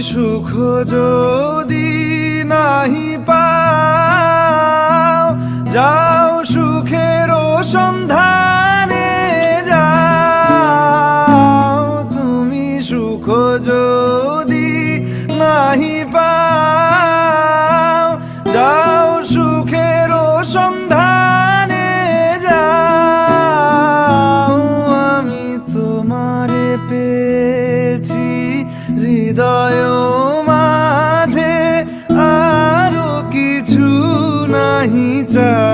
সুখ যদি নাহি পাও, যাও সুখের সন্ধানে যাও। তুমি সুখ যদি নাহি পাও, যাও সুখের সন্ধানে যাও। আমি তোমারে পেয়েছি হৃদয় মাঝে, আরো কিছু নাহি চাই।